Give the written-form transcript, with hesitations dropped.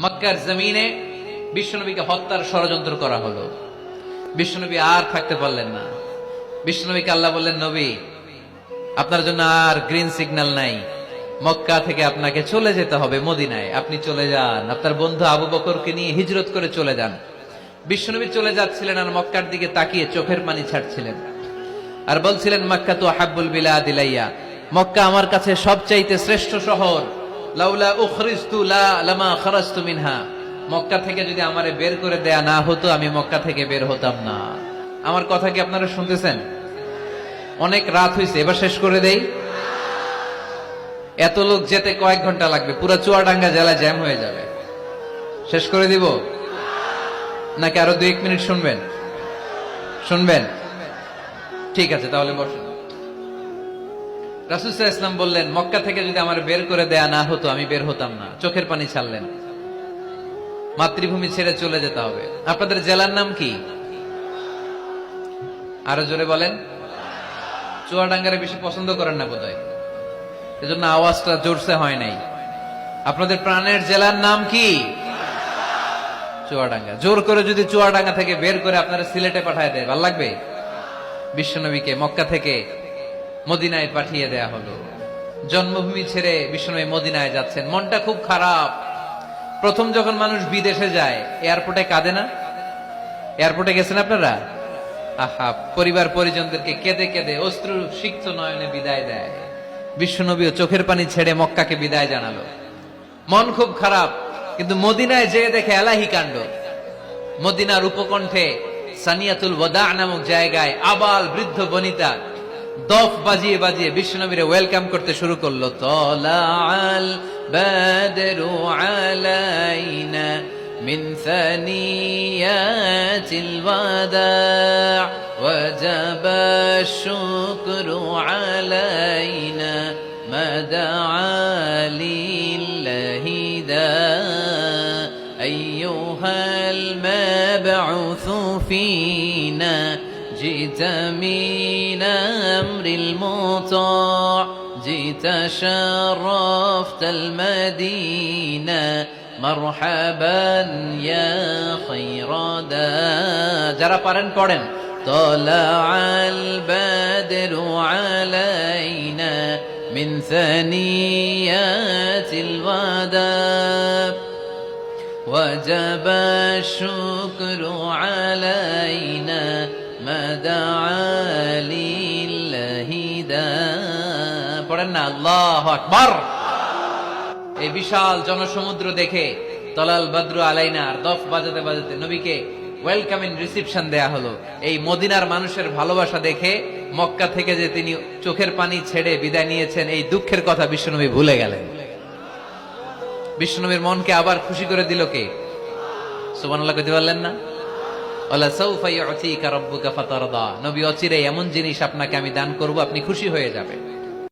মক্কার জমিনে বিশ্বনবীকে হত্যার ষড়যন্ত্র করা হলো। বিশ্বনবী আর থাকতে পারলেন না। বিশ্বনবীকে আল্লাহ বললেন, নবী, আপনার জন্য আর গ্রিন সিগন্যাল নাই, মক্কা থেকে আপনাকে চলে যেতে হবে মদিনায়। আপনি চলে যান, আপনার বন্ধু আবু বকরকে নিয়ে হিজরত করে চলে যান। বিশ্বনবী চলে যাচ্ছিলেন আর মক্কার দিকে তাকিয়ে চোখের পানি ছাড়ছিলেন আর বলছিলেন, মক্কা তো হাব্বুল বিলাদ ইলাইয়া, মক্কা আমার কাছে সবচাইতে শ্রেষ্ঠ শহর। লাউলা উখরিজতু লামা খারাজতু মিনহা, মক্কা থেকে যদি আমারে বের করে দেয়া না হতো আমি মক্কা থেকে বের হতাম না। আমার কথা কি আপনারা শুনতেছেন? অনেক রাত হয়েছে, এবার শেষ করে দেই। এত লোক যেতে কয়েক ঘন্টা লাগবে, পুরো চুয়াডাঙ্গা জেলা জ্যাম হয়ে যাবে। শেষ করে দিব নাকি আরো 2-1 মিনিট শুনবেন? শুনবেন? ঠিক আছে, তাহলে বসুন। রাসূল সাল্লাল্লাহু আলাইহি ওয়াসাল্লাম বললেন, মক্কা থেকে যদি আমার বের করে দেয়া না হতো আমি বের হতাম না। চোখের পানি ছাড়লেন। মাতৃভূমি ছেড়ে চলে যেতে হবে। আপনাদের জেলার নাম কি? আরো জোরে বলেন। চুয়াডাঙ্গারে বেশি পছন্দ করেন না বোধহয়, এজন্য আওয়াজটা জোরসে হয় নাই। আপনাদের প্রাণের জেলার নাম কি? চুয়াডাঙ্গা। জোর করে যদি চুয়াডাঙ্গা থেকে বের করে আপনারা সিলেটে পাঠায় দেয়, ভাল লাগবে? বিশ্বনবীকে মক্কা থেকে মদিনায় পাঠিয়ে দেয়া হলো। জন্মভূমি ছেড়ে বিশ্বনবী মদিনায় যাচ্ছেন, মনটা খুব খারাপ। প্রথম যখন মানুষ বিদেশে যায় এয়ারপোর্টে কাঁদে না? এয়ারপোর্টে গেছেন আপনারা? আহা, পরিবার পরিজনদেরকে কেঁদে কেঁদে অশ্রু সিক্ত নয়নে বিদায় দেয়। বিশ্বনবীও চোখের পানি ছেড়ে মক্কাকে বিদায় জানালো। মন খুব খারাপ, কিন্তু মদিনায় যেয়ে দেখে এলাহি কাণ্ড। মদিনার উপকণ্ঠে সানিয়াতুল ওয়াদা নামক জায়গায় আবাল বৃদ্ধ বনিতা দফ বাজিয়ে বাজিয়ে বিশ্বনবীরে ওয়েলকাম করতে শুরু করলো। তলাআল বাদরু আলাইনা মিন সানিয়াতিল ওয়াদা ওয়াজাবা শুকরু আলাইনা মা দাআ লিল্লাহি দা আইয়ুহাল মাবউসু ফীনা جئت من أمر المطاع جئت شرفت المدينة مرحبا يا خير دا যারা পারেন পড়েন। طلع البدر علينا من ثنيات الوداع وجب الشكر علينا ما دعا لله دا পড়েন না? আল্লাহু আকবার। এই বিশাল জনসমুদ্র দেখে তলাল বদরু আলাইনা আর দফ বাজাতে বাজাতে নবীকে ওয়েলকাম ইন রিসিপশন দেয়া হলো। এই মদিনার মানুষের ভালোবাসা দেখে মক্কা থেকে যে তিনি চোখের পানি ছেড়ে বিদায় নিয়েছেন, এই দুঃখের কথা বিশ্বনবী ভুলে গেলেন। বিশ্বনবীর মনকে আবার খুশি করে দিল কে? সুবহানাল্লাহ কইতে পারলেন না? ওয়ালা সাউফা ইউতিকা রাব্বুকা ফাতারদা, নবী অচিরে এমন জিনিস আপনাকে আমি দান করব, আপনি খুশি হয়ে যাবেন।